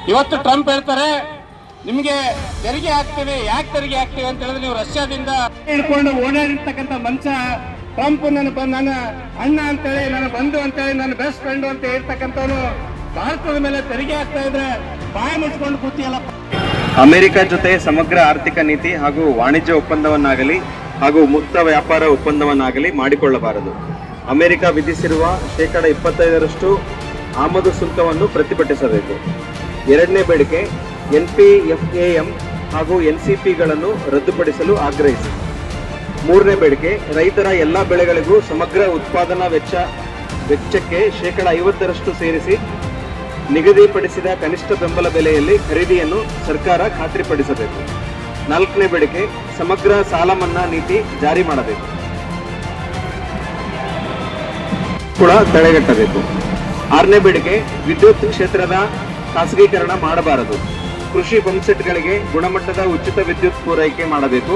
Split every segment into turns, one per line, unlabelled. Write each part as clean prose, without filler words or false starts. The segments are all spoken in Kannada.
ಇವತ್ತು ಟ್ರಂಪ್ ಹೇಳ್ತಾರೆ ನಿಮಗೆ ತೆರಿಗೆ ಹಾಕ್ತೀವಿ. ಯಾಕೆ ತೆರಿಗೆ ಹಾಕ್ತೀವಿ ಅಂತ ಹೇಳಿದ್ರೆ ನೀವು ರಷ್ಯಾದಿಂದ ಹಿಡ್ಕೊಂಡು ಓಡಾಡಿರ್ತಕ್ಕಂಥ ಮನುಷ್ಯ ಟ್ರಂಪ್ ನನ್ನ ಅಣ್ಣ ಅಂತೇಳಿ, ನನ್ನ ಬಂಧು ಅಂತೇಳಿ, ನನ್ನ ಬೆಸ್ಟ್ ಫ್ರೆಂಡ್ ಅಂತ ಹೇಳ್ತಕ್ಕಂಥವನು ಭಾರತದ ಮೇಲೆ ತೆರಿಗೆ ಹಾಕ್ತಾ ಇದ್ರೆ ಬಾಯಿ ಮುಚ್ಕೊಂಡು ಕೂತಿಯಲ್ಲ.
ಅಮೆರಿಕ ಜೊತೆ ಸಮಗ್ರ ಆರ್ಥಿಕ ನೀತಿ ಹಾಗೂ ವಾಣಿಜ್ಯ ಒಪ್ಪಂದವನ್ನಾಗಲಿ ಹಾಗೂ ಮುಕ್ತ ವ್ಯಾಪಾರ ಒಪ್ಪಂದವನ್ನಾಗಲಿ ಮಾಡಿಕೊಳ್ಳಬಾರದು. ಅಮೆರಿಕ ವಿಧಿಸಿರುವ 25% ಆಮದು ಸುಂಕವನ್ನು ಪ್ರತಿಭಟಿಸಬೇಕು. ಎರಡನೇ ಬೇಡಿಕೆ NPFAM ಹಾಗೂ NCPಗಳನ್ನು ರದ್ದುಪಡಿಸಲು ಆಗ್ರಹಿಸಿ. ಮೂರನೇ ಬೇಡಿಕೆ ರೈತರ ಎಲ್ಲ ಬೆಳೆಗಳಿಗೂ ಸಮಗ್ರ ಉತ್ಪಾದನಾ ವೆಚ್ಚಕ್ಕೆ 50% ಸೇರಿಸಿ ನಿಗದಿಪಡಿಸಿದ ಕನಿಷ್ಠ ಬೆಂಬಲ ಬೆಲೆಯಲ್ಲಿ ಖರೀದಿಯನ್ನು ಸರ್ಕಾರ ಖಾತ್ರಿಪಡಿಸಬೇಕು. ನಾಲ್ಕನೇ ಬೇಡಿಕೆ ಸಮಗ್ರ ಸಾಲ ಮನ್ನಾ ನೀತಿ ಜಾರಿ ಮಾಡಬೇಕು ಕೂಡ ತಡೆಗಟ್ಟಬೇಕು. ಆರನೇ ಬೇಡಿಕೆ ವಿದ್ಯುತ್ ಕ್ಷೇತ್ರದ ಖಾಸಗೀಕರಣ ಮಾಡಬಾರದು. ಕೃಷಿ ಪಂಪ್ಸೆಟ್ಗಳಿಗೆ ಗುಣಮಟ್ಟದ ಉಚಿತ ವಿದ್ಯುತ್ ಪೂರೈಕೆ ಮಾಡಬೇಕು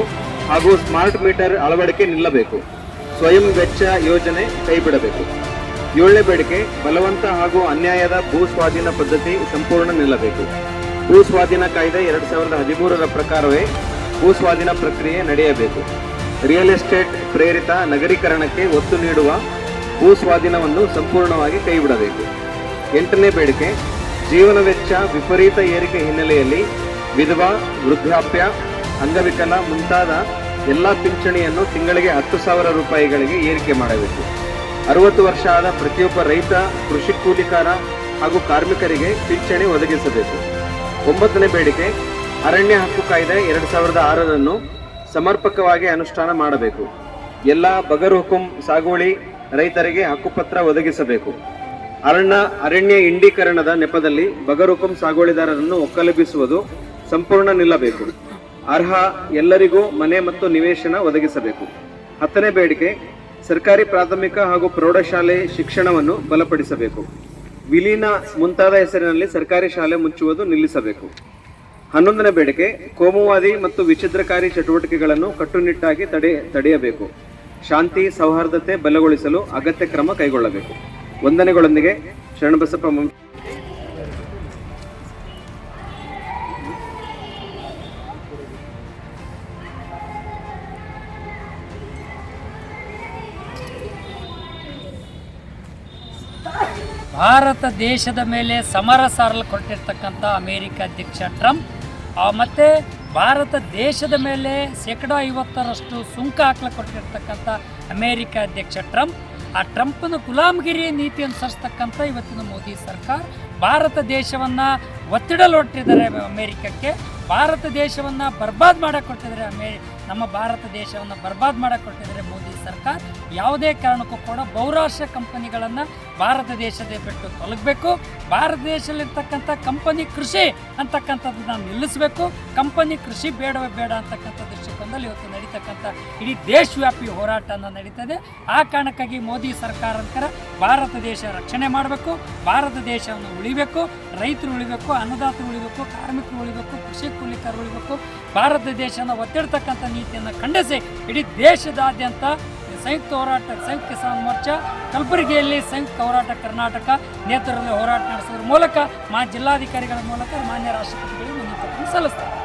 ಹಾಗೂ ಸ್ಮಾರ್ಟ್ ಮೀಟರ್ ಅಳವಡಿಕೆ ನಿಲ್ಲಬೇಕು. ಸ್ವಯಂ ವೆಚ್ಚ ಯೋಜನೆ ಕೈಬಿಡಬೇಕು. ಏಳನೇ ಬೇಡಿಕೆ ಬಲವಂತ ಹಾಗೂ ಅನ್ಯಾಯದ ಭೂ ಸ್ವಾಧೀನ ಪದ್ಧತಿ ಸಂಪೂರ್ಣ ನಿಲ್ಲಬೇಕು. ಭೂ ಸ್ವಾಧೀನ ಕಾಯ್ದೆ 2013ರ ಪ್ರಕಾರವೇ ಭೂ ಸ್ವಾಧೀನ ಪ್ರಕ್ರಿಯೆ ನಡೆಯಬೇಕು. ರಿಯಲ್ ಎಸ್ಟೇಟ್ ಪ್ರೇರಿತ ನಗರೀಕರಣಕ್ಕೆ ಒತ್ತು ನೀಡುವ ಭೂ ಸ್ವಾಧೀನವನ್ನು ಸಂಪೂರ್ಣವಾಗಿ ಕೈಬಿಡಬೇಕು. ಎಂಟನೇ ಬೇಡಿಕೆ ಜೀವನ ವೆಚ್ಚ ವಿಪರೀತ ಏರಿಕೆ ಹಿನ್ನೆಲೆಯಲ್ಲಿ ವಿಧವಾ, ವೃದ್ಧಾಪ್ಯ, ಅಂಗವಿಕಲ ಮುಂತಾದ ಎಲ್ಲ ಪಿಂಚಣಿಯನ್ನು ತಿಂಗಳಿಗೆ 10,000 ರೂಪಾಯಿಗಳಿಗೆ ಏರಿಕೆ ಮಾಡಬೇಕು. 60 ವರ್ಷ ಆದ ಪ್ರತಿಯೊಬ್ಬ ರೈತ, ಕೃಷಿ ಕೂಲಿಕಾರ ಹಾಗೂ ಕಾರ್ಮಿಕರಿಗೆ ಪಿಂಚಣಿ ಒದಗಿಸಬೇಕು. 9ನೇ ಬೇಡಿಕೆ ಅರಣ್ಯ ಹಕ್ಕು ಕಾಯ್ದೆ 2006ರನ್ನು ಸಮರ್ಪಕವಾಗಿ ಅನುಷ್ಠಾನ ಮಾಡಬೇಕು. ಎಲ್ಲ ಬಗರ್ ಹುಕುಂ ಸಾಗುವಳಿ ರೈತರಿಗೆ ಹಕ್ಕುಪತ್ರ ಒದಗಿಸಬೇಕು. ಅರಣ್ಯ ಇಂಡೀಕರಣದ ನೆಪದಲ್ಲಿ ಬಗರ್ ಹುಕುಂ ಸಾಗುವಳಿದಾರರನ್ನು ಒಕ್ಕಲೆಬ್ಬಿಸುವುದು ಸಂಪೂರ್ಣ ನಿಲ್ಲಬೇಕು. ಅರ್ಹ ಎಲ್ಲರಿಗೂ ಮನೆ ಮತ್ತು ನಿವೇಶನ ಒದಗಿಸಬೇಕು. 10ನೇ ಬೇಡಿಕೆ ಸರ್ಕಾರಿ ಪ್ರಾಥಮಿಕ ಹಾಗೂ ಪ್ರೌಢಶಾಲೆ ಶಿಕ್ಷಣವನ್ನು ಬಲಪಡಿಸಬೇಕು. ವಿಲೀನ ಮುಂತಾದ ಹೆಸರಿನಲ್ಲಿ ಸರ್ಕಾರಿ ಶಾಲೆ ಮುಚ್ಚುವುದು ನಿಲ್ಲಿಸಬೇಕು. 11ನೇ ಬೇಡಿಕೆ ಕೋಮುವಾದಿ ಮತ್ತು ವಿಚ್ಛಿದ್ರಕಾರಿ ಚಟುವಟಿಕೆಗಳನ್ನು ಕಟ್ಟುನಿಟ್ಟಾಗಿ ತಡೆಯಬೇಕು. ಶಾಂತಿ ಸೌಹಾರ್ದತೆ ಬಲಗೊಳಿಸಲು ಅಗತ್ಯ ಕ್ರಮ ಕೈಗೊಳ್ಳಬೇಕು. ವಂದನೆಗಳೊಂದಿಗೆ ಶರಣಬಸಪ್ಪ.
ಭಾರತ ದೇಶದ ಮೇಲೆ ಸಮರ ಸಾರಲು ಕೊಟ್ಟಿರ್ತಕ್ಕಂಥ ಅಮೇರಿಕ ಅಧ್ಯಕ್ಷ ಟ್ರಂಪ್ ಮತ್ತು ಭಾರತ ದೇಶದ ಮೇಲೆ 50% ಸುಂಕ ಹಾಕ್ಲಿಕ್ಕೆ ಕೊಟ್ಟಿರ್ತಕ್ಕಂಥ ಅಮೇರಿಕ ಅಧ್ಯಕ್ಷ ಟ್ರಂಪ್, ಆ ಟ್ರಂಪ್ನ ಗುಲಾಮಗಿರಿ ನೀತಿ ಅನುಸರಿಸ್ತಕ್ಕಂಥ ಇವತ್ತಿನ ಮೋದಿ ಸರ್ಕಾರ ಭಾರತ ದೇಶವನ್ನು ಒತ್ತಿಡಲೊಟ್ಟಿದ್ದಾರೆ. ಅಮೇರಿಕಕ್ಕೆ ಭಾರತ ದೇಶವನ್ನು ಬರ್ಬಾದ್ ಮಾಡಕ್ಕೆ ಕೊಟ್ಟಿದ್ದಾರೆ. ನಮ್ಮ ಭಾರತ ದೇಶವನ್ನು ಬರ್ಬಾದ್ ಮಾಡಕ್ಕೆ ಕೊಟ್ಟಿದ್ದಾರೆ ಮೋದಿ ಸರ್ಕಾರ. ಯಾವುದೇ ಕಾರಣಕ್ಕೂ ಕೂಡ ಬಹುರಾಷ್ಟ್ರ ಕಂಪನಿಗಳನ್ನು ಭಾರತ ದೇಶದ ಬಿಟ್ಟು ತೊಲಗಬೇಕು. ಭಾರತ ದೇಶದಲ್ಲಿರ್ತಕ್ಕಂಥ ಕಂಪನಿ ಕೃಷಿ ಅಂತಕ್ಕಂಥದ್ದನ್ನು ನಿಲ್ಲಿಸಬೇಕು. ಕಂಪನಿ ಕೃಷಿ ಬೇಡವೇ ಬೇಡ ಅಂತಕ್ಕಂಥ ದೃಷ್ಟಿಕೋನದಲ್ಲಿ ಇವತ್ತು ನಡೀತಕ್ಕಂಥ ಇಡೀ ದೇಶವ್ಯಾಪಿ ಹೋರಾಟನ ನಡೀತದೆ. ಆ ಕಾರಣಕ್ಕಾಗಿ ಮೋದಿ ಸರ್ಕಾರಕ್ಕರ ಭಾರತ ದೇಶ ರಕ್ಷಣೆ ಮಾಡಬೇಕು, ಭಾರತ ದೇಶವನ್ನು ಉಳಿಬೇಕು, ರೈತರು ಉಳಿಬೇಕು, ಅನ್ನದಾತರು ಉಳಿಬೇಕು, ಕಾರ್ಮಿಕರು ಉಳಿಬೇಕು, ಕೃಷಿ ಕೂಲಿಕರು ಉಳಿಬೇಕು. ಭಾರತ ದೇಶನ ಒತ್ತಿಡ್ತಕ್ಕಂಥ ನೀತಿಯನ್ನು ಖಂಡಿಸಿ ಇಡೀ ದೇಶದಾದ್ಯಂತ ಸಂಯುಕ್ತ ಕಿಸಾನ್ ಮೋರ್ಚಾ ಕಲಬುರಗಿಯಲ್ಲಿ ಸಂಯುಕ್ತ ಹೋರಾಟ ಕರ್ನಾಟಕ ನೇತೃತ್ವದಲ್ಲಿ ಹೋರಾಟ ನಡೆಸೋದ್ರ ಮೂಲಕ ಜಿಲ್ಲಾಧಿಕಾರಿಗಳ ಮೂಲಕ ಮಾನ್ಯ ರಾಷ್ಟ್ರಪತಿಗಳಿಗೆ ಮನವಿ ಪತ್ರ ಸಲ್ಲಿಸ್ತಾರೆ.